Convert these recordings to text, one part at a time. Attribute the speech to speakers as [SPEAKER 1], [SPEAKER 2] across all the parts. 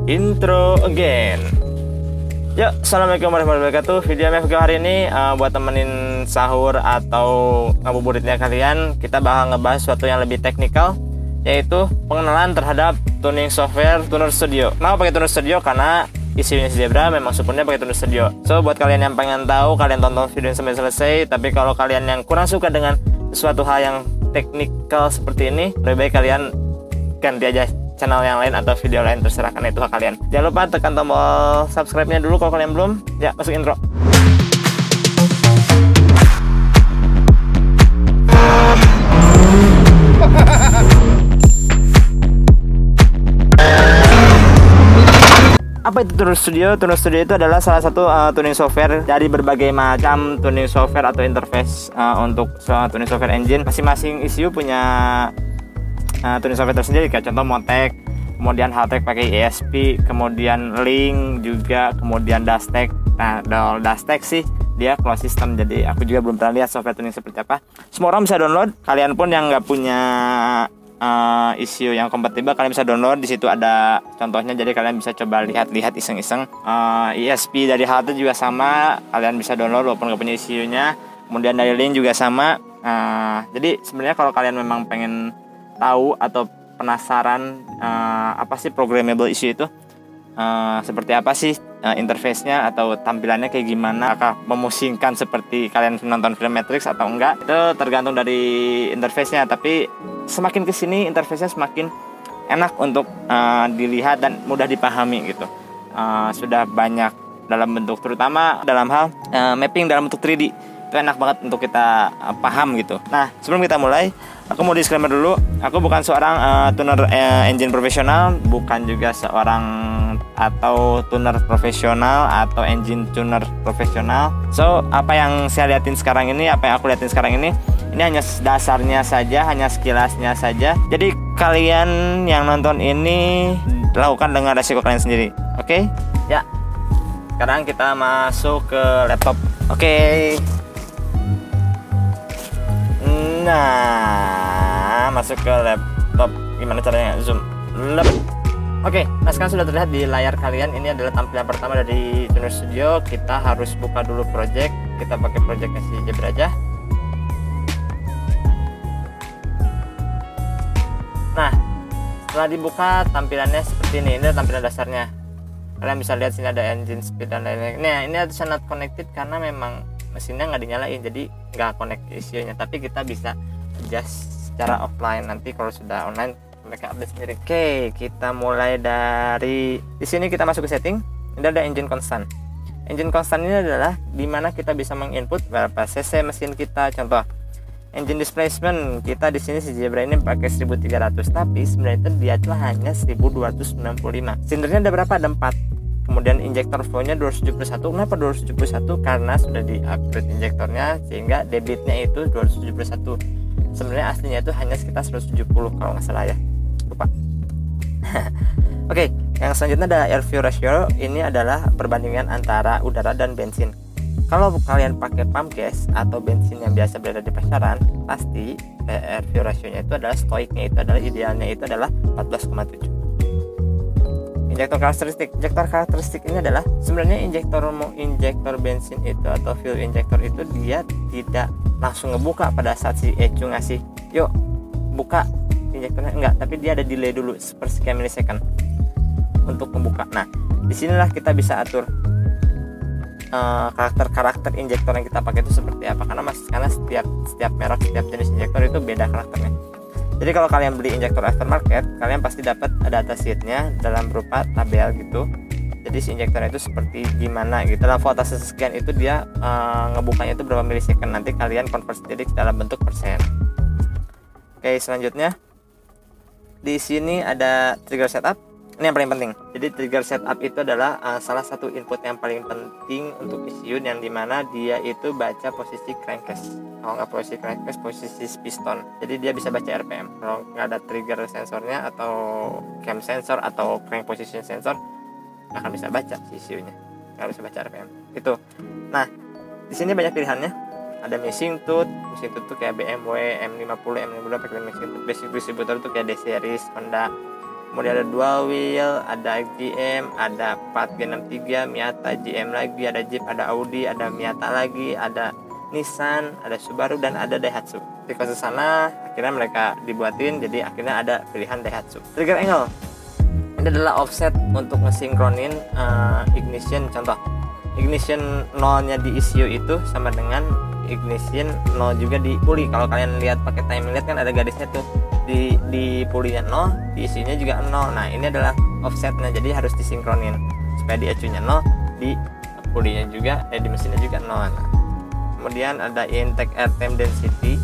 [SPEAKER 1] Intro again. Yuk, assalamualaikum warahmatullahi wabarakatuh. Video MFG hari ini buat temenin sahur atau ngabuburitnya kalian, kita bakal ngebahas sesuatu yang lebih teknikal, yaitu pengenalan terhadap tuning software Tuner Studio. Kenapa pakai Tuner Studio? Karena isinya Zebra memang supportnya pakai Tuner Studio. So buat kalian yang pengen tahu, kalian tonton video sampai selesai. Tapi kalau kalian yang kurang suka dengan sesuatu hal yang teknikal seperti ini, lebih baik kalian ganti aja channel yang lain atau video lain, terserah, karena itu hak kalian. Jangan lupa tekan tombol subscribe-nya dulu kalau kalian belum. Ya, masuk intro. Apa itu Tuner Studio? Tuner Studio itu adalah salah satu tuning software dari berbagai macam tuning software atau interface untuk tuning software engine. Masing-masing ECU punya tuning software tersendiri, kayak contoh Motek, kemudian Haltech pakai ESP, kemudian Link juga, kemudian Dastek. Nah, Dastek sih dia closed system, jadi aku juga belum pernah lihat software tuning seperti apa. Semua orang bisa download. Kalian pun yang nggak punya ECU yang kompatibel, kalian bisa download. Di situ ada contohnya, jadi kalian bisa coba lihat-lihat iseng-iseng. ESP dari Haltech juga sama, kalian bisa download walaupun nggak punya ECU-nya. Kemudian dari Link juga sama. Jadi sebenarnya kalau kalian memang pengen tahu atau penasaran apa sih programmable issue itu, seperti apa sih interface-nya atau tampilannya kayak gimana, apakah memusingkan seperti kalian menonton film Matrix atau enggak, itu tergantung dari interface-nya. Tapi semakin kesini interface-nya semakin enak untuk dilihat dan mudah dipahami gitu. Sudah banyak dalam bentuk, terutama dalam hal mapping dalam bentuk 3D, itu enak banget untuk kita paham gitu. Nah, sebelum kita mulai, aku mau disclaimer dulu. Aku bukan seorang tuner engine profesional, bukan juga seorang atau tuner profesional atau engine tuner profesional. So, apa yang saya liatin sekarang ini, apa yang aku liatin sekarang ini hanya dasarnya saja, hanya sekilasnya saja. Jadi kalian yang nonton ini lakukan dengan resiko kalian sendiri. Oke? Ya. Sekarang kita masuk ke laptop. Oke. Nah, masuk ke laptop. Gimana caranya? Zoom. Oke, nah sekarang sudah terlihat di layar kalian. Ini adalah tampilan pertama dari Tuner Studio. Kita harus buka dulu project. Kita pakai projectnya si Zebra aja. Nah, setelah dibuka tampilannya seperti ini. Ini adalah tampilan dasarnya. Kalian bisa lihat sini ada engine speed dan lain-lain. Nah, ini ada not connected karena memang mesinnya nggak dinyalain, jadi nggak connect ECU-nya. Tapi kita bisa adjust secara offline, nanti kalau sudah online mereka update sendiri. Oke, kita mulai dari di sini. Kita masuk ke setting. Ini ada engine constant. Engine constant ini adalah dimana kita bisa menginput berapa cc mesin kita. Contoh engine displacement kita di sini si Zebra ini pakai 1300, tapi sebenarnya itu dia tuh hanya 1295. Silindernya ada berapa? Ada 4. Kemudian injektor flow-nya 271. Kenapa 271? Karena sudah di-upgrade injektornya sehingga debitnya itu 271. Sebenarnya aslinya itu hanya sekitar 170 kalau nggak salah ya. Lupa. Oke, yang selanjutnya ada air fuel ratio. Ini adalah perbandingan antara udara dan bensin. Kalau kalian pakai pump gas atau bensin yang biasa berada di pasaran, pasti air fuel ratio-nya itu adalah stoiknya, itu adalah idealnya itu adalah 14,7. Injektor karakteristik ini adalah sebenarnya injektor bensin itu atau fuel injector itu dia tidak langsung ngebuka pada saat si ECU ngasih yuk buka injektornya, enggak, tapi dia ada delay dulu sepersekian milisecond untuk membuka. Nah, disinilah kita bisa atur karakter injektor yang kita pakai itu seperti apa, karena setiap merek, setiap jenis injektor itu beda karakternya. Jadi kalau kalian beli injektor aftermarket, kalian pasti dapat datasheetnya dalam berupa tabel gitu. Jadi si injektornya itu seperti gimana gitu. Dalam voltase sekian itu dia ngebukanya itu berapa milisecond. Nanti kalian convert sendiri dalam bentuk persen. Oke, selanjutnya di sini ada trigger setup. Ini yang paling penting. Jadi trigger setup itu adalah salah satu input yang paling penting untuk ECU, yang dimana dia itu baca posisi crankcase. Kalau nggak posisi crankcase, posisi piston. Jadi dia bisa baca RPM. Kalau nggak ada trigger sensornya atau cam sensor atau crank position sensor, nggak akan bisa baca ECU-nya. Nggak bisa baca RPM. Itu. Nah, di sini banyak pilihannya. Ada mixing tooth kayak BMW, M50, M50 pakai mixing tooth. Basic distributor itu kayak D series, Honda. kemudian ada dual wheel, ada GM, ada 4G63, Miata, GM lagi, ada Jeep, ada Audi, ada Miata lagi, ada Nissan, ada Subaru, dan ada Daihatsu. Di kasus sana akhirnya mereka dibuatin, jadi akhirnya ada pilihan Daihatsu. Trigger angle ini adalah offset untuk ngesinkronin ignition. Contoh, ignition nolnya di ECU itu sama dengan ignition nol juga di puli. Kalau kalian lihat pakai timing lihat kan ada garisnya tuh, di pulinya 0, di ECU-nya juga 0. Nah ini adalah offsetnya, jadi harus disinkronin supaya di ECU-nya 0, di pulinya juga, di mesinnya juga 0. Nah, kemudian ada intake airtime density.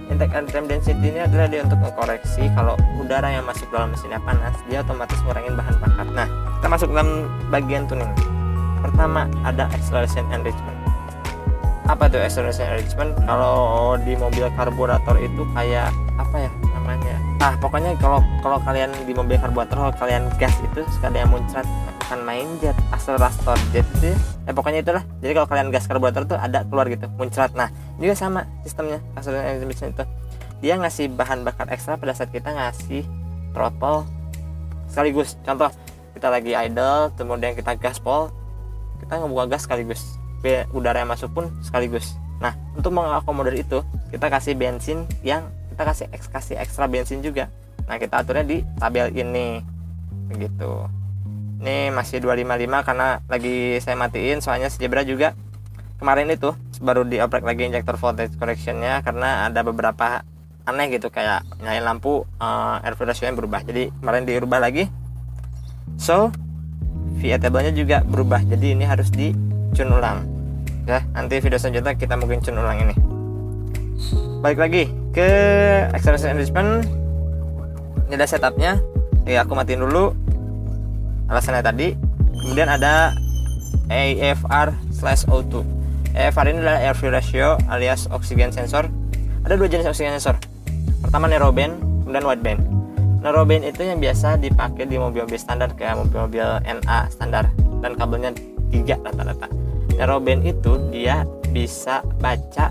[SPEAKER 1] Intake airtime density ini adalah dia untuk mengkoreksi kalau udara yang masuk dalam mesinnya panas, dia otomatis ngurangin bahan bakar. Nah, kita masuk dalam bagian tuning. Pertama ada acceleration enrichment. Apa tuh acceleration enrichment? Kalau di mobil karburator itu kayak apa ya namanya? Pokoknya kalau kalian di mobil karburator, kalau kalian gas itu suka ada yang muncrat, bukan main jet, akselerator jet itu ya. Pokoknya itulah. Jadi kalau kalian gas karburator tuh ada keluar gitu, muncrat. Nah, juga sama sistemnya acceleration enrichment itu. Dia ngasih bahan bakar ekstra pada saat kita ngasih throttle sekaligus. Contoh, kita lagi idle, kemudian kita gaspol, kita ngebuka gas sekaligus, udara yang masuk pun sekaligus. Nah, untuk mengakomodir itu, kita kasih bensin yang kita kasih ekstra bensin juga. Nah, kita aturnya di tabel ini begitu. Ini masih 255 karena lagi saya matiin, soalnya si Zebra juga kemarin itu baru dioprek lagi injector voltage correction-nya karena ada beberapa aneh gitu, kayak nyalain lampu, air flow ratio-nya berubah. Jadi kemarin dirubah lagi. So, VA table-nya juga berubah. Jadi ini harus di-tune ulang. Ya, nanti video selanjutnya kita mungkin tune ulang ini. Balik lagi ke acceleration enrichment. Ini ada setupnya. Ya, aku matiin dulu alasannya tadi. Kemudian ada AFR/O2. AFR ini adalah air flow ratio alias oxygen sensor. Ada dua jenis oxygen sensor. Pertama narrowband, kemudian wideband. Narrowband itu yang biasa dipakai di mobil-mobil standar kayak mobil-mobil NA standar, dan kabelnya 3 rata-rata. Narrowband itu dia bisa baca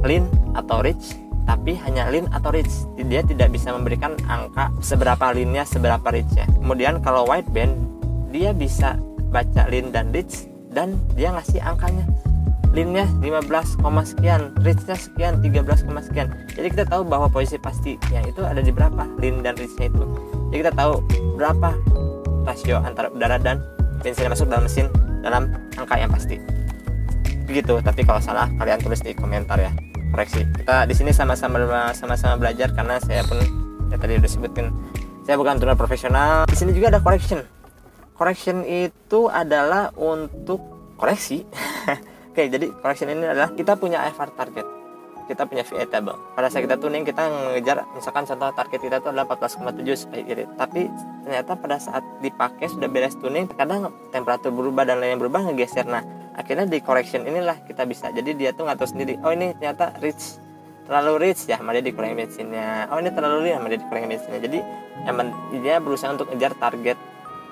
[SPEAKER 1] lean atau reach, tapi hanya lean atau reach. Dia tidak bisa memberikan angka seberapa lean-nya, seberapa reach-nya. Kemudian kalau wideband, dia bisa baca lean dan reach, dan dia ngasih angkanya. Lean-nya 15, sekian, reach-nya sekian, 13, sekian. Jadi kita tahu bahwa posisi pastinya itu ada di berapa, lean dan reach-nya itu. Jadi kita tahu berapa rasio antara udara dan bensin yang masuk dalam mesin dalam angka yang pasti. Begitu. Tapi kalau salah kalian tulis di komentar ya. Koreksi. Kita di sini sama-sama belajar karena saya pun ya tadi udah sebutin, saya bukan tuner profesional. Di sini juga ada correction. Correction itu adalah untuk koreksi. Oke, jadi correction ini adalah kita punya AFR target, kita punya VA table. Pada saat kita tuning, kita ngejar, misalkan contoh target kita itu adalah 14,7 supaya irit. Tapi ternyata pada saat dipakai sudah beres tuning, kadang temperatur berubah dan lain-lain berubah, ngegeser. Nah, akhirnya di correction inilah kita bisa. Jadi dia tuh ngatur sendiri. Oh ini ternyata reach, terlalu reach ya, maka dia dikurangin bensinnya. Oh ini terlalu lean, maka dia dikurangin bensinnya. Jadi dia berusaha untuk ngejar target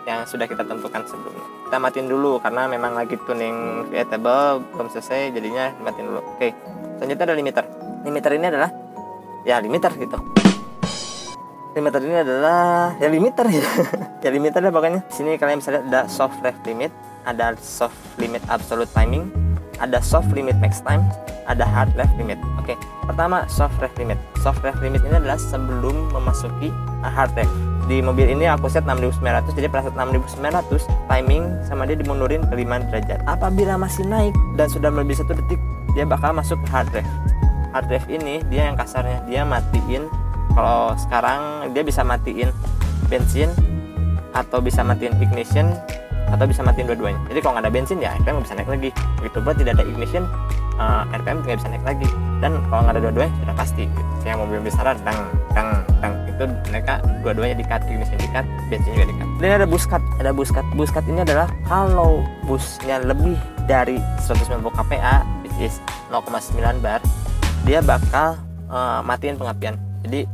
[SPEAKER 1] yang sudah kita tentukan sebelumnya. Kita matiin dulu karena memang lagi tuning VA table belum selesai, jadinya matiin dulu. Oke, selanjutnya ada limiter. Limiter ini adalah ya limiter gitu. Limiter ini adalah ya limiter ya. Ya limiter lah pokoknya. Di sini kalian bisa lihat ada soft left limit, ada soft limit absolute timing, ada soft limit max time, ada hard left limit. Oke, pertama soft left limit. Soft left limit ini adalah sebelum memasuki hard left. Di mobil ini aku set 6900, jadi pada saat 6900 timing sama dia dimundurin ke 5 derajat. Apabila masih naik dan sudah melebihi 1 detik, dia bakal masuk ke hard left. Hard left ini dia yang kasarnya, dia matiin. Kalau sekarang dia bisa matiin bensin atau bisa matiin ignition atau bisa matiin dua-duanya. Jadi kalau nggak ada bensin ya RPM nggak bisa naik lagi. Begitu pula tidak ada ignition, RPM nggak bisa naik lagi. Dan kalau nggak ada dua-duanya sudah pasti. Gitu. Kayak mobil besar dang itu mereka dua-duanya di-cut, ignition di-cut, bensin juga di-cut. Dan ada boost cut. Ada boost cut. Boost cut ini adalah kalau boostnya lebih dari 190 kPa, which is 0,9 bar, dia bakal matiin pengapian. Jadi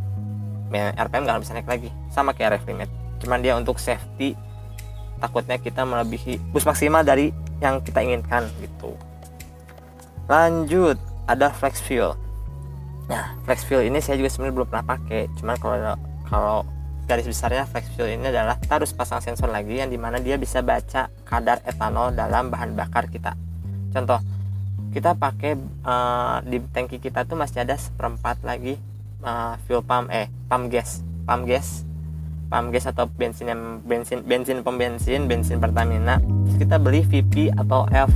[SPEAKER 1] RPM nggak bisa naik lagi. Sama kayak ref limit. Cuman dia untuk safety, takutnya kita melebihi boost maksimal dari yang kita inginkan gitu. Lanjut, ada flex fuel. Nah, flex fuel ini saya juga sebenarnya belum pernah pakai. Cuman kalau garis besarnya flex fuel ini adalah kita harus pasang sensor lagi yang dimana dia bisa baca kadar etanol dalam bahan bakar kita. Contoh, kita pakai di tangki kita tuh masih ada 1/4 lagi fuel pump gas atau bensin Pertamina. Terus kita beli VP atau F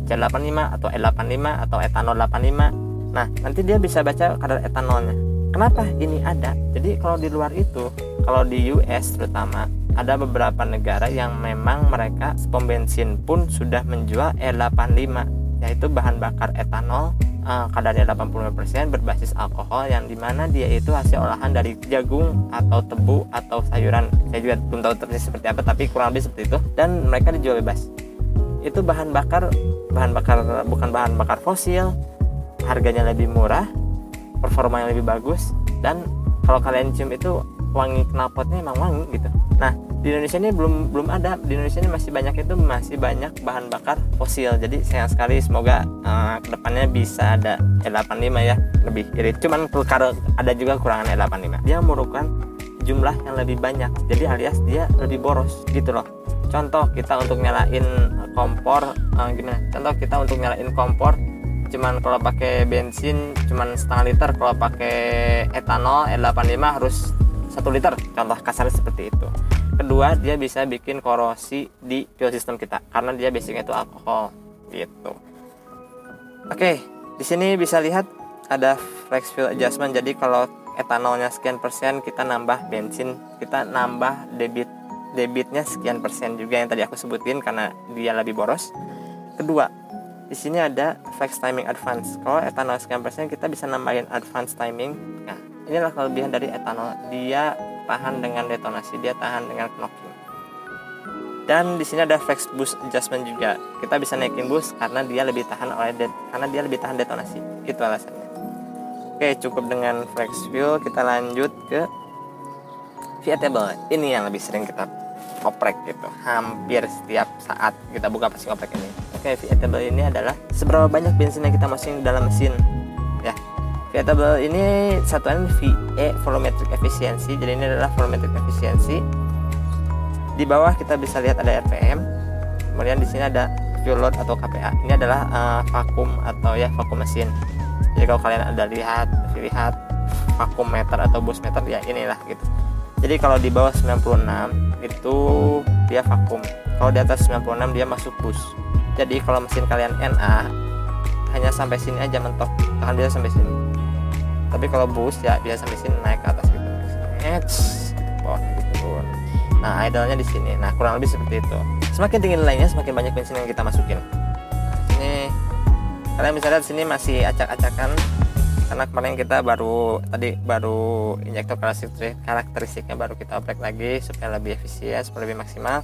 [SPEAKER 1] C85 atau E85 atau etanol 85. Nah, nanti dia bisa baca kadar etanolnya. Kenapa ini ada? Jadi kalau di luar itu, kalau di US terutama, ada beberapa negara yang memang mereka pom bensin pun sudah menjual E85, yaitu bahan bakar etanol kadarnya 85% berbasis alkohol, yang dimana dia itu hasil olahan dari jagung atau tebu atau sayuran. Saya juga belum tahu persis seperti apa, tapi kurang lebih seperti itu, dan mereka dijual bebas. Itu bahan bakar bukan bahan bakar fosil, harganya lebih murah, performanya lebih bagus, dan kalau kalian cium itu wangi knalpotnya emang wangi gitu. Nah, di Indonesia ini belum ada. Di Indonesia ini masih banyak bahan bakar fosil. Jadi sayang sekali, semoga kedepannya bisa ada E85 ya, lebih irit. Cuman kalau ada juga kekurangan E85. Dia memerlukan jumlah yang lebih banyak. Jadi alias dia lebih boros gitu loh. Contoh kita untuk nyalain kompor cuman kalau pakai bensin cuman setengah liter, kalau pakai etanol E85 harus 1 liter, contoh kasarnya seperti itu. Kedua, dia bisa bikin korosi di fuel system kita karena dia basicnya itu alkohol gitu. Oke, di sini bisa lihat ada flex fuel adjustment. Jadi kalau etanolnya sekian persen, kita nambah bensin, kita nambah debitnya sekian persen juga yang tadi aku sebutin karena dia lebih boros. Kedua, di sini ada flex timing advance. Kalau etanol sekian persen, kita bisa nambahin advance timing. Nah, inilah kelebihan dari etanol. Dia tahan dengan detonasi, dia tahan dengan knocking. Dan di sini ada flex boost adjustment juga. Kita bisa naikin boost karena dia lebih tahan detonasi. Itu alasannya. Oke, cukup dengan flex fuel. Kita lanjut ke V8. Ini yang lebih sering kita oprek gitu. Hampir setiap saat kita buka pasti oprek ini. Oke, V8 ini adalah seberapa banyak bensin yang kita masukin dalam mesin ya. V8 ini satuan VE, volumetric efficiency. Jadi ini adalah volumetric efficiency. Di bawah kita bisa lihat ada RPM. Kemudian di sini ada fuel load atau KPA. Ini adalah vakum atau ya vakum mesin. Jadi kalau kalian ada lihat vakum meter atau boost meter ya inilah gitu. Jadi kalau di bawah 96 itu dia vakum. Kalau di atas 96 dia masuk boost. Jadi kalau mesin kalian NA hanya sampai sini aja mentok, tahan bisa sampai sini. Tapi kalau boost ya bisa sampai sini, naik ke atas gitu. Bawah gitu. Nah, idle-nya di sini. Nah, kurang lebih seperti itu. Semakin tinggi nilainya, semakin banyak bensin yang kita masukin. Nah, ini kalian bisa lihat sini masih acak-acakan karena kemarin kita baru injektor karakteristiknya baru kita oprek lagi supaya lebih efisien, supaya lebih maksimal.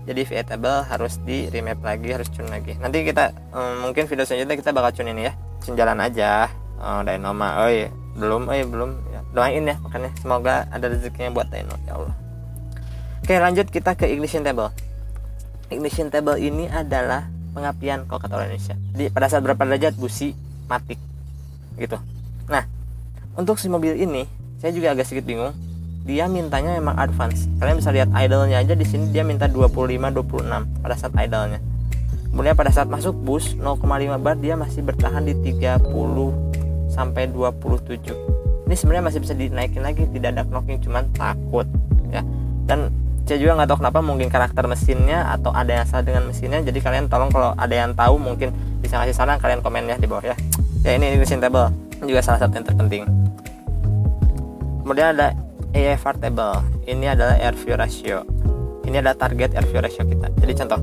[SPEAKER 1] Jadi V8 harus di remap lagi, harus tune lagi. Nanti kita mungkin video selanjutnya kita bakal tune ini ya, tune jalan aja. Dynama, belum ya. Doain ya makanya semoga ada rezekinya buat Dyno ya Allah. Oke, lanjut kita ke ignition table. Ignition table ini adalah pengapian kalau kata orang Indonesia. Jadi pada saat berapa derajat busi mati gitu. Nah, untuk si mobil ini saya juga agak sedikit bingung. Dia mintanya memang advance. Kalian bisa lihat idle-nya aja di sini dia minta 25-26 pada saat idle-nya. Kemudian pada saat masuk boost 0,5 bar dia masih bertahan di 30 sampai 27. Ini sebenarnya masih bisa dinaikin lagi, tidak ada knocking, cuman takut ya. Dan saya juga nggak tahu kenapa, mungkin karakter mesinnya atau ada yang salah dengan mesinnya. Jadi kalian tolong kalau ada yang tahu mungkin bisa kasih saran, kalian komen ya di bawah ya. Ya ini ignition table juga salah satu yang terpenting. Kemudian ada AFR table. Ini adalah air fuel ratio. Ini adalah target air fuel ratio kita. Jadi contoh,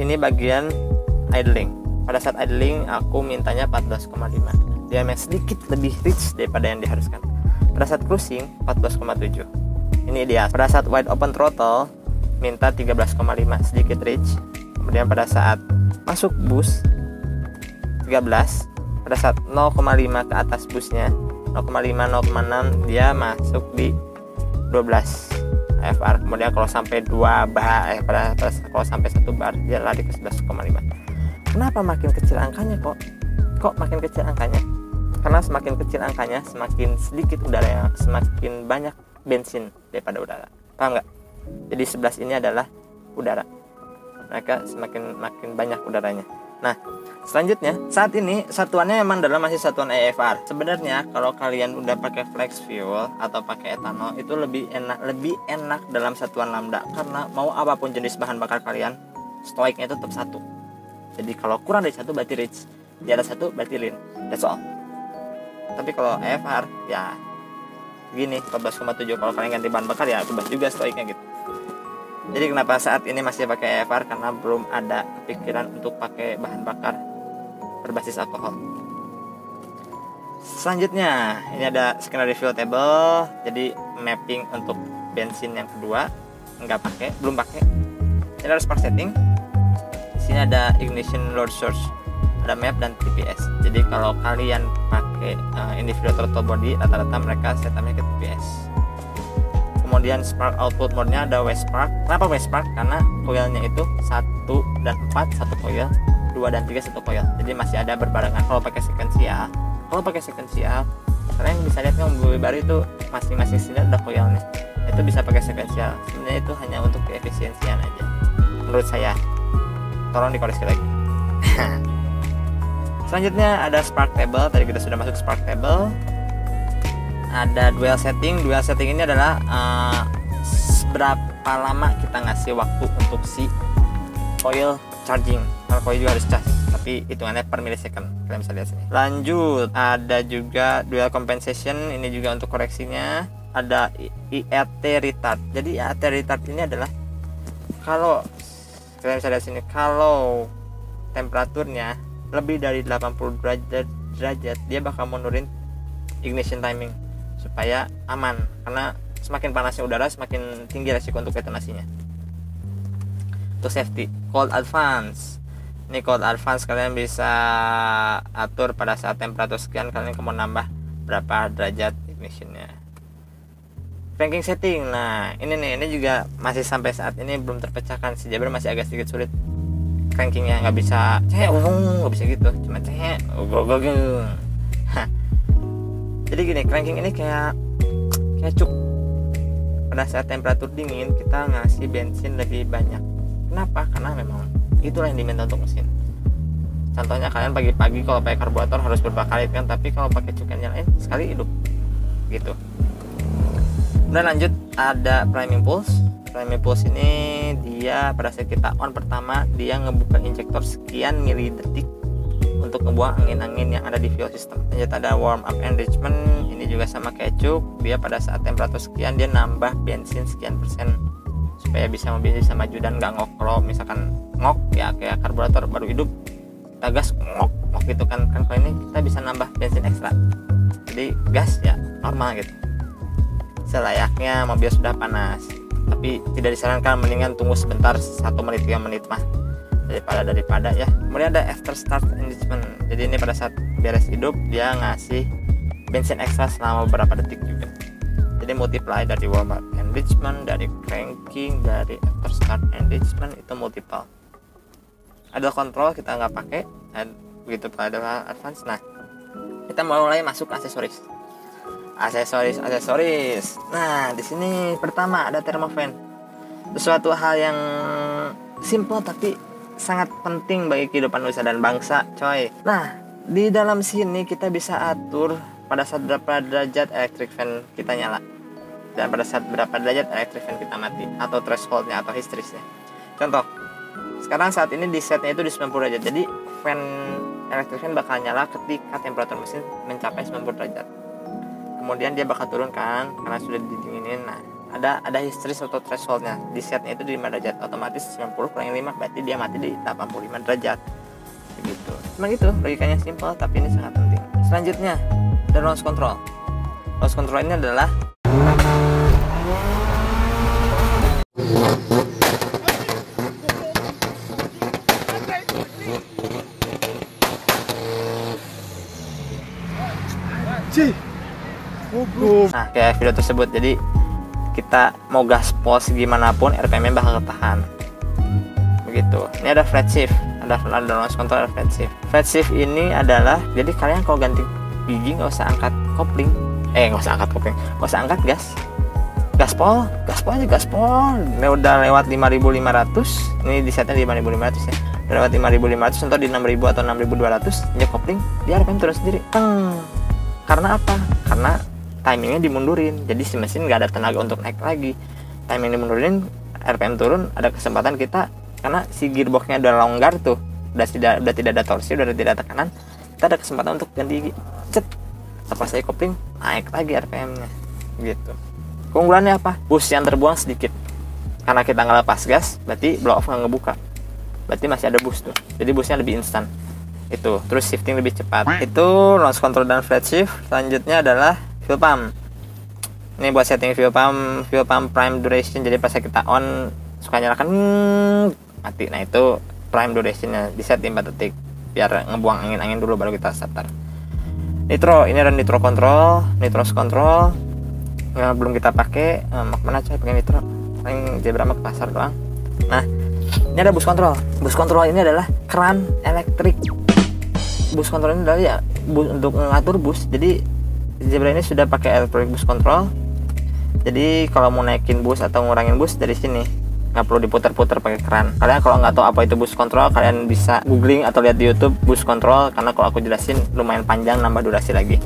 [SPEAKER 1] ini bagian idling. Pada saat idling aku mintanya 14,5. Dia memang sedikit lebih rich daripada yang diharuskan. Pada saat cruising 14,7. Ini dia. Pada saat wide open throttle minta 13,5, sedikit rich. Kemudian pada saat masuk boost 13. Pada saat 0,5 ke atas boostnya 0,5, 0,6 dia masuk di 12 AFR. Kemudian kalau sampai 2 bar kalau sampai 1 bar dia lari ke 11,5. Kenapa makin kecil angkanya kok makin kecil angkanya? Karena semakin kecil angkanya semakin sedikit udara yang semakin banyak bensin daripada udara. Paham nggak? Jadi 11 ini adalah udara. Mereka makin banyak udaranya. Nah, selanjutnya saat ini satuannya memang dalam masih satuan EFR. Sebenarnya kalau kalian udah pakai flex fuel atau pakai etanol itu lebih enak dalam satuan lambda, karena mau apapun jenis bahan bakar kalian, stoiknya itu tetap satu. Jadi kalau kurang dari satu berarti rich, di atas satu berarti lean. That's all. Tapi kalau EFR ya gini, 14,7. Kalau kalian ganti bahan bakar ya berubah juga stoiknya gitu. Jadi kenapa saat ini masih pakai EFR? Karena belum ada pikiran untuk pakai bahan bakar berbasis alkohol. Selanjutnya ini ada skenario fuel table. Jadi mapping untuk bensin yang kedua belum pakai. Ini ada spark setting. Di sini ada ignition load source, ada map dan TPS. Jadi kalau kalian pakai individual throttle body, rata-rata mereka setupnya ke TPS. Kemudian spark output mode-nya ada west spark. Kenapa west spark? Karena coilnya itu 1 dan 4 satu coil, 2 dan 3 satu coil. Jadi masih ada berbarengan. Kalau pakai sequential, kalian bisa lihat kan mobil baru itu masing-masing silinder ada coilnya. Itu bisa pakai sequential. Sebenarnya itu hanya untuk keefisiensian aja. Menurut saya. Tolong dikoreksi lagi. Selanjutnya ada spark table. Tadi kita sudah masuk spark table. Ada dual setting. Dual setting ini adalah seberapa lama kita ngasih waktu untuk si coil charging. Kalau coil juga harus charge, tapi hitungannya per millisecond. Kalian bisa lihat sini. Lanjut, ada juga dual compensation. Ini juga untuk koreksinya. Ada IAT retard. Jadi IAT retard ini adalah kalau kalian bisa lihat sini, kalau temperaturnya lebih dari 80 derajat, dia bakal menurin ignition timing supaya aman, karena semakin panasnya udara semakin tinggi resiko untuk detonasinya. Untuk safety, cold advance. Ini cold advance kalian bisa atur pada saat temperatur sekian kalian mau nambah berapa derajat ignitionnya. Cranking setting. Nah ini juga masih sampai saat ini belum terpecahkan. Si Jaber masih agak sedikit sulit crankingnya, nggak bisa nggak bisa gitu, cuma Jadi gini, cranking ini kayak cuk. Pada saat temperatur dingin kita ngasih bensin lebih banyak. Kenapa? Karena memang itulah yang diminta untuk mesin. Contohnya kalian pagi-pagi kalau pakai karburator harus beberapa kali kan, tapi kalau pakai cuk yang nyalain sekali hidup gitu. Kemudian lanjut ada priming pulse. Priming pulse ini dia pada saat kita on pertama dia ngebuka injektor sekian milidetik untuk ngebuang angin-angin yang ada di fuel system. Lanjut ada warm up enrichment. Ini juga sama kayak cuk, dia pada saat temperatur sekian dia nambah bensin sekian persen supaya mobil bisa maju dan nggak ngok. Kalau misalkan ngok ya kayak karburator baru hidup kita gas ngok gitu kan kalau ini kita bisa nambah bensin ekstra, jadi gas ya normal gitu selayaknya mobil sudah panas. Tapi tidak disarankan, mendingan tunggu sebentar 1 menit 3 menit mah daripada ya. Kemudian ada after start enrichment. Jadi ini pada saat beres hidup dia ngasih bensin ekstra selama beberapa detik juga. Jadi multiply dari warm up enrichment, dari cranking, dari after start enrichment itu multiple. Ada control kita nggak pakai, begitu pada advance. Nah kita mulai masuk ke aksesoris. Nah di sini pertama ada thermofan, sesuatu hal yang simple tapi sangat penting bagi kehidupan nusa dan bangsa, coy. Nah di dalam sini kita bisa atur pada saat berapa derajat electric fan kita nyala dan pada saat berapa derajat electric fan kita mati, atau thresholdnya atau hysterisnya. Contoh, sekarang saat ini di setnya itu di 90 derajat. Jadi fan electric fan bakal nyala ketika temperatur mesin mencapai 90 derajat. Kemudian dia bakal turun kan karena sudah didinginin. Nah ada hysteris atau thresholdnya. Di setnya itu di 5 derajat, otomatis 90 kurang 5 berarti dia mati di 85 derajat begitu. Memang itu logikanya simple tapi ini sangat penting. Selanjutnya ada launch control. Launch control ini adalah nah kayak video tersebut. Jadi kita mau gaspol gimana pun RPM bakal ketahan begitu. Ini ada flat shift, ada launch control, ada flat shift. Flat shift ini adalah jadi kalian kalau ganti gigi nggak usah angkat kopling, nggak usah angkat gas, gaspol aja gaspol. Ini udah lewat 5.500, ini di setnya di 5.500 ya, udah lewat 5.500 atau di 6.000 atau 6.200, injek kopling dia RPM turun sendiri. Karena apa? Karena timingnya dimundurin, jadi si mesin nggak ada tenaga untuk naik lagi. Timing dimundurin, RPM turun, ada kesempatan kita, karena si gearboxnya udah longgar tuh, udah tidak ada torsi, udah tidak ada tekanan, kita ada kesempatan untuk ganti lepas saya kopling, naik lagi RPM-nya gitu. Keunggulannya apa? Boost yang terbuang sedikit, karena kita nggak lepas gas, berarti blow off nggak ngebuka, berarti masih ada boost tuh, jadi boostnya lebih instan itu. Terus shifting lebih cepat, itu launch control dan flat shift. Selanjutnya adalah fuel pump. Ini buat setting fuel pump prime duration, jadi pas kita on suka nyalakan mati. Nah itu prime durationnya, di set 4 detik biar ngebuang angin dulu baru kita starter. Nitro, ini ada nitro control, nitros control yang belum kita pakai. Mana coy pakai nitro, paling Zebra ke pasar doang. Nah ini ada boost control. Boost control ini adalah keran elektrik. Boost control ini adalah ya untuk mengatur boost. Jadi Zebra ini sudah pakai electronic boost control. Jadi kalau mau naikin boost atau ngurangin boost dari sini, nggak perlu diputar-putar pakai keran. Kalian kalau nggak tahu apa itu boost control, kalian bisa googling atau lihat di YouTube boost control, karena kalau aku jelasin lumayan panjang, nambah durasi lagi.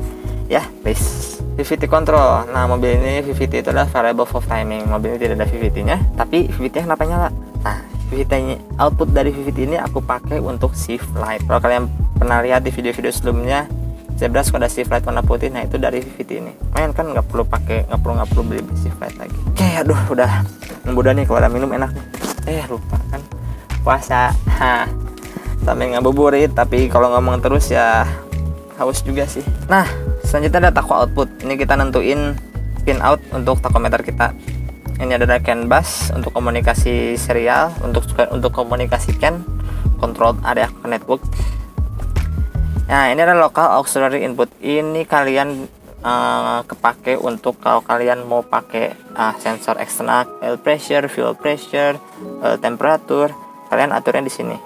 [SPEAKER 1] Ya, please. VVT control. Nah, mobil ini VVT itu adalah variable for timing. Mobil ini tidak ada VVT-nya, tapi VVT-nya kenapa nyala? Nah, VVT-nya, output dari VVT ini aku pakai untuk shift light. Kalau kalian pernah lihat di video-video sebelumnya, Zebra suka ada shift light warna putih. Nah itu dari VVT ini. Main kan nggak perlu beli shift light lagi. Oke, aduh udah nih, kalau ada minum enak nih. Lupa kan puasa. Sambil ngabuburit, tapi kalau ngomong terus ya haus juga sih. Nah selanjutnya ada tacho output. Ini kita nentuin pin out untuk tachometer kita. Ini ada CAN bus untuk komunikasi serial, untuk komunikasikan control area network. Nah ini adalah local auxiliary input. Ini kalian kepake untuk kalau kalian mau pakai sensor eksternal, air pressure, fuel pressure, temperatur, kalian aturnya di sini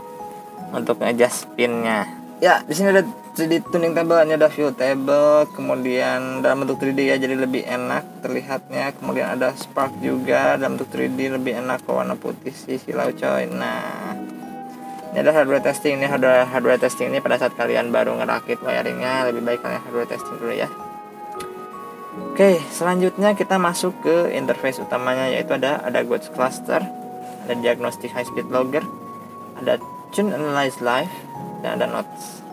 [SPEAKER 1] untuk adjust pinnya. Ya di sini ada 3D tuning table, ini ada fuel table, kemudian dalam bentuk 3D ya, jadi lebih enak terlihatnya. Kemudian ada spark juga dalam bentuk 3D, lebih enak warna putih sih, silau coy. Nah ini ada hardware testing. Ini hardware testing ini pada saat kalian baru ngerakit wiringnya, lebih baik kalian hardware testing dulu ya. Oke, selanjutnya kita masuk ke interface utamanya, yaitu ada Gauge cluster, ada diagnostic high speed logger, ada tune analyze live, dan ada notes.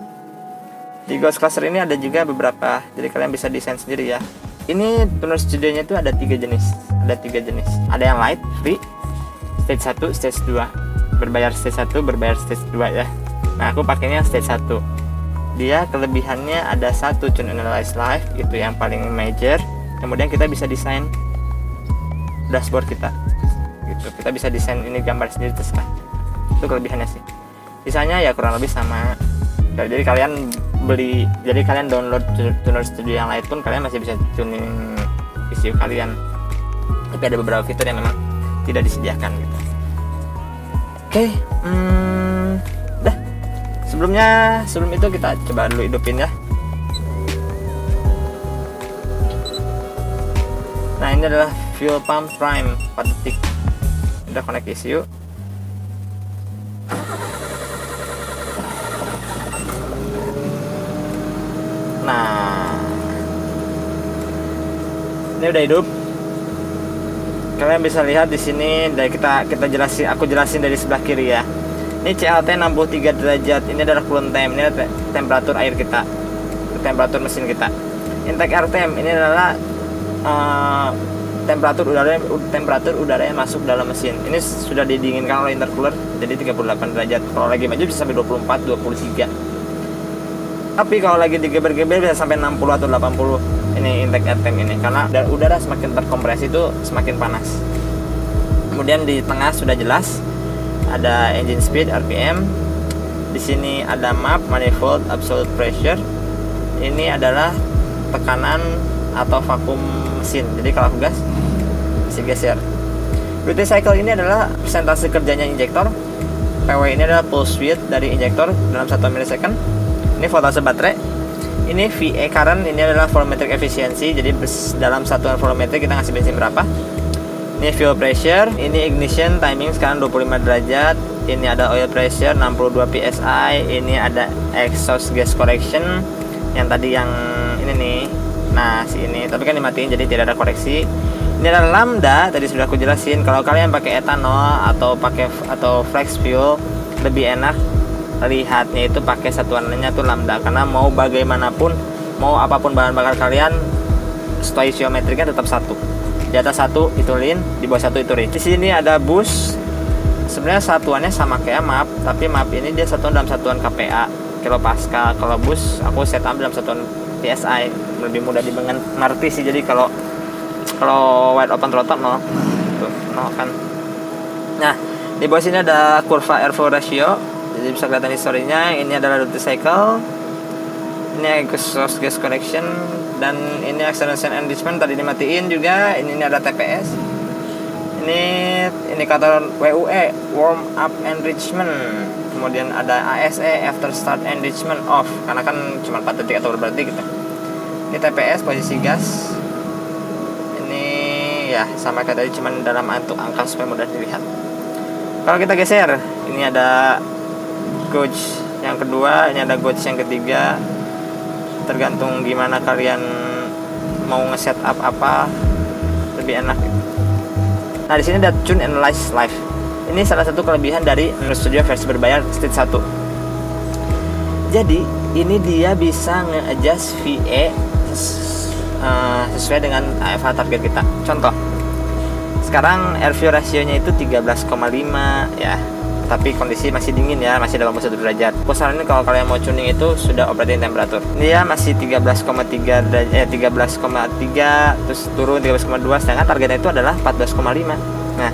[SPEAKER 1] Di Gauge cluster ini ada juga beberapa, jadi kalian bisa desain sendiri ya. Ini tuner studionya itu ada 3 jenis. Ada yang light, free, stage 1, stage 2. Berbayar stage 1, berbayar stage 2 ya. Nah aku pakainya stage 1. Dia kelebihannya ada satu, tune analyze live, itu yang paling major. Kemudian kita bisa desain dashboard kita gitu. Kita bisa desain ini gambar sendiri terserah. Itu kelebihannya sih. Sisanya ya kurang lebih sama. Jadi kalian download tuner studio yang lain pun kalian masih bisa tuning ECU kalian. Tapi ada beberapa fitur yang memang tidak disediakan gitu. Oke, dah. Sebelum itu kita coba dulu hidupin ya. Nah ini adalah fuel pump prime 4 detik. Udah connect ECU. Nah ini udah hidup. Kalian bisa lihat di sini, dari aku jelasin dari sebelah kiri ya. Ini CLT 63 derajat. Ini adalah coolant temp. Ini adalah temperatur air kita, temperatur mesin kita. Intake air temp ini adalah temperatur udara yang masuk dalam mesin. Ini sudah didinginkan oleh intercooler jadi 38 derajat. Kalau lagi maju bisa sampai 24, 23. Tapi kalau lagi digeber-geber bisa sampai 60 atau 80. Ini intake air temp ini, karena udara semakin terkompresi itu semakin panas. Kemudian di tengah sudah jelas ada engine speed, RPM. Di sini ada map, manifold, absolute pressure. Ini adalah tekanan atau vakum mesin. Jadi kalau aku gas masih geser. Duty cycle ini adalah persentase kerjanya injektor. PW ini adalah pulse width dari injektor dalam 1 milisecond. Ini voltase baterai. Ini VA current, ini adalah volumetric efficiency. Jadi dalam satuan volumetrik kita ngasih bensin berapa. Ini fuel pressure, ini ignition timing sekarang 25 derajat. Ini ada oil pressure 62 psi. Ini ada exhaust gas correction yang tadi yang ini nih. Nah, si ini tapi kan dimatiin jadi tidak ada koreksi. Ini ada lambda, tadi sudah aku jelasin. Kalau kalian pakai etanol atau flex fuel lebih enak lihatnya itu pakai satuannya tuh lambda, karena mau bagaimanapun, mau apapun bahan bakar kalian, stoichiometriknya tetap satu. Di atas satu itu lean, di bawah satu itu rich. Di sini ada boost. Sebenarnya satuannya sama kayak map, tapi map ini dia satuan dalam satuan KPA, kilopascal. Kalau boost aku setup dalam satuan PSI, lebih mudah dimengerti sih. Jadi kalau wide open throttle nol, tuh nol kan. Nah, di bawah sini ada kurva airflow ratio, jadi bisa kelihatan historinya. Ini adalah duty cycle, ini exhaust gas connection, dan ini acceleration enrichment tadi dimatiin juga. Ini ada TPS, ini indikator WUE, warm up enrichment, kemudian ada ASE, after start enrichment off, karena kan cuma 4 detik atau berarti gitu. Ini TPS, posisi gas. Ini ya sama kayak tadi, cuman dalam bentuk angka supaya mudah dilihat. Kalau kita geser, ini ada gauge yang kedua, ini ada gauge yang ketiga. Tergantung gimana kalian mau nge-set up apa lebih enak. Nah, di sini ada Tune Analyze Live. Ini salah satu kelebihan dari Android Studio versi berbayar stage 1. Jadi, ini dia bisa nge-adjust VA sesuai dengan AFH target kita. Contoh, sekarang air fuel rasionya itu 13,5 ya. Tapi kondisi masih dingin ya, masih 81 derajat. Aku ini kalau kalian mau tuning itu sudah operating temperature. Dia masih 13,3 derajat, 13,3 terus turun 13,2, sedangkan targetnya itu adalah 14,5. Nah,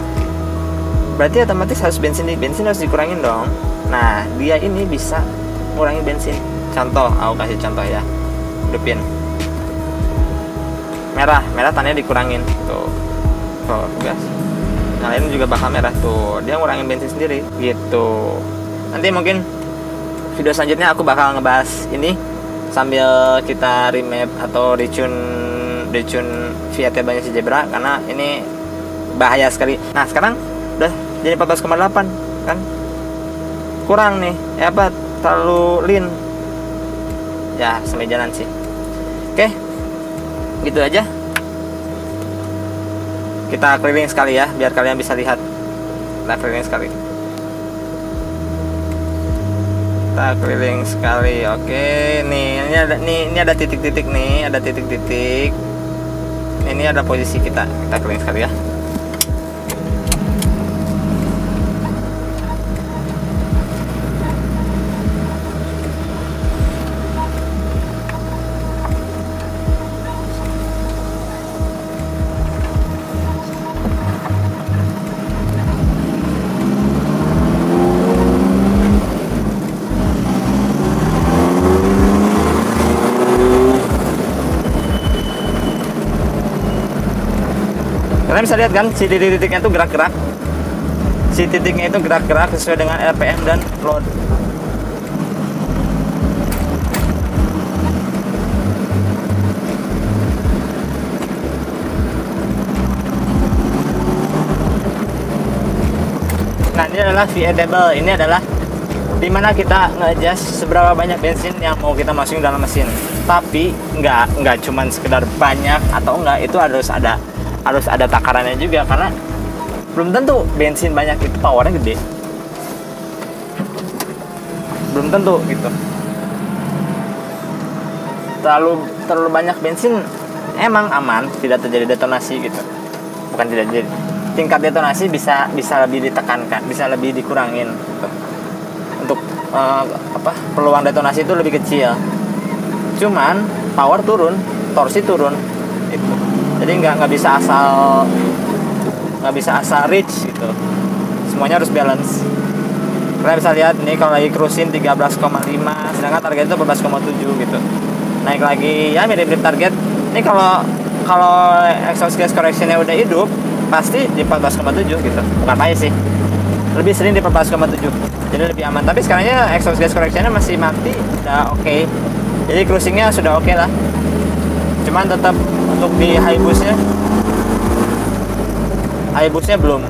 [SPEAKER 1] berarti otomatis harus bensin harus dikurangin dong. Nah, dia ini bisa ngurangi bensin. Contoh, aku kasih contoh ya. Hidupin. Merah tandanya dikurangin. Tuh gas. Nah, ini juga bakal merah tuh, dia ngurangin bensin sendiri gitu. Nanti mungkin video selanjutnya aku bakal ngebahas ini sambil kita remap atau retune via turbine si Zebra, karena ini bahaya sekali. Nah, sekarang udah jadi 14,8 kan, kurang nih terlalu lean ya, sampai jalan sih. Oke, gitu aja. Kita keliling sekali ya, biar kalian bisa lihat. Kita keliling sekali. Oke, nih ini ada titik-titik nih, ada titik-titik. Ini ada posisi kita. Kita keliling sekali ya. Kalian bisa lihat kan, si titik-titiknya itu gerak-gerak. Si titiknya itu gerak-gerak sesuai dengan RPM dan load. Nah, ini adalah VA table. Ini adalah dimana kita nge-adjust seberapa banyak bensin yang mau kita masukin dalam mesin. Tapi nggak cuman sekedar banyak atau enggak, itu harus ada takarannya juga, karena belum tentu bensin banyak itu powernya gede, belum tentu gitu. Terlalu banyak bensin emang aman, tidak terjadi detonasi gitu, bukan tidak jadi, tingkat detonasi bisa lebih ditekankan, bisa lebih dikurangin gitu. Untuk peluang detonasi itu lebih kecil, cuman power turun, torsi turun itu. Jadi nggak bisa asal reach gitu, semuanya harus balance. Kalian bisa lihat nih, kalau lagi cruising 13,5, sedangkan target itu 14,7 gitu. Naik lagi ya mirip-mirip target. Ini kalau exhaust gas correctionnya udah hidup, pasti di 14,7 gitu. Bukan payah sih, lebih sering di 14,7, jadi lebih aman. Tapi sekarangnya exhaust gas correctionnya masih mati, udah oke. Jadi cruisingnya sudah oke lah. Cuman tetap untuk di high boostnya Haibusnya belum.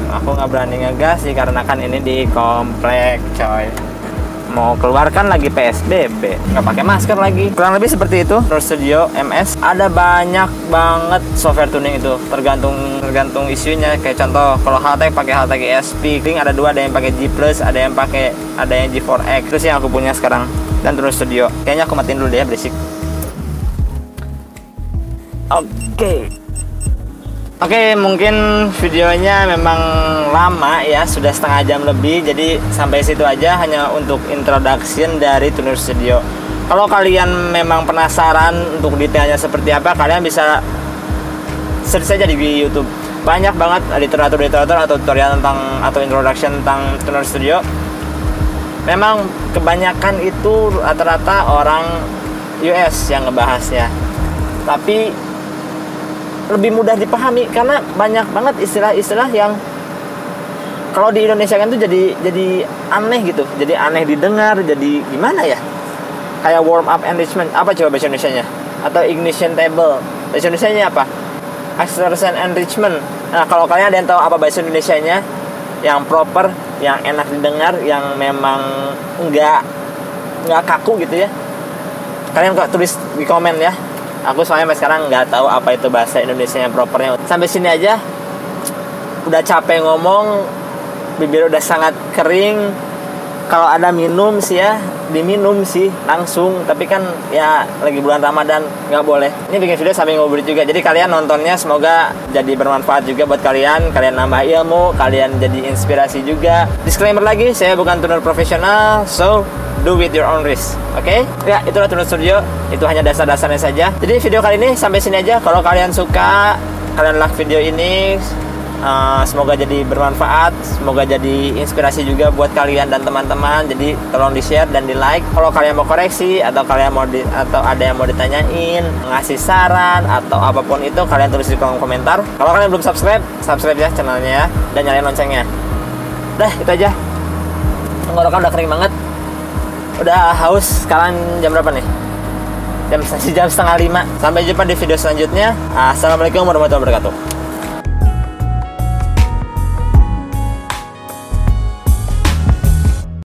[SPEAKER 1] Aku nggak berani ngegas sih karena kan ini di komplek coy. Mau keluar kan lagi PSBB, nggak pakai masker lagi. Kurang lebih seperti itu. Tuner Studio MS ada banyak banget software tuning itu, tergantung isunya. Kayak contoh kalau Haltech pakai Haltech ESP, ada dua, ada yang pakai G+, ada yang G4X. Terus yang aku punya sekarang dan Tuner Studio. Kayaknya aku matiin dulu deh ya, berisik. Oke, mungkin videonya memang lama ya, sudah setengah jam lebih. Jadi sampai situ aja, hanya untuk introduction dari Tuner Studio. Kalau kalian memang penasaran untuk detailnya seperti apa, kalian bisa search saja di YouTube. Banyak banget literatur atau tutorial tentang atau introduction tentang Tuner Studio. Memang kebanyakan itu rata-rata orang US yang ngebahasnya. Tapi lebih mudah dipahami karena banyak banget istilah-istilah yang kalau di Indonesia kan tuh jadi aneh gitu, jadi aneh didengar, jadi gimana ya? Kayak warm up enrichment, apa coba bahasa Indonesianya? Atau ignition table, bahasa Indonesianya apa? Acceleration enrichment. Nah, kalau kalian ada yang tahu apa bahasa Indonesianya yang proper, yang enak didengar, yang memang nggak kaku gitu ya, kalian kok tulis di komen ya. Aku soalnya sampai sekarang nggak tahu apa itu bahasa Indonesia yang propernya. Sampai sini aja, udah capek ngomong, bibir udah sangat kering. Kalau ada minum sih ya, diminum sih langsung. Tapi kan ya lagi bulan Ramadan, nggak boleh. Ini bikin video sambil ngobrol juga. Jadi kalian nontonnya semoga jadi bermanfaat juga buat kalian. Kalian nambah ilmu, kalian jadi inspirasi juga. Disclaimer lagi, saya bukan tuner profesional, so do with your own risk. Oke? Ya, itulah Tuner Studio. Itu hanya dasar-dasarnya saja. Jadi video kali ini sampai sini aja. Kalau kalian suka, kalian like video ini. Semoga jadi bermanfaat, semoga jadi inspirasi juga buat kalian dan teman-teman. Jadi tolong di-share dan di-like. Kalau kalian mau koreksi atau atau ada yang mau ditanyain, ngasih saran atau apapun itu, kalian tulis di kolom komentar. Kalau kalian belum subscribe ya channelnya ya, dan nyalain loncengnya. Udah, itu aja. Tenggorokan udah kering banget. Udah haus. Sekarang jam berapa nih? Jam 4:30. Sampai jumpa di video selanjutnya. Assalamualaikum warahmatullahi wabarakatuh.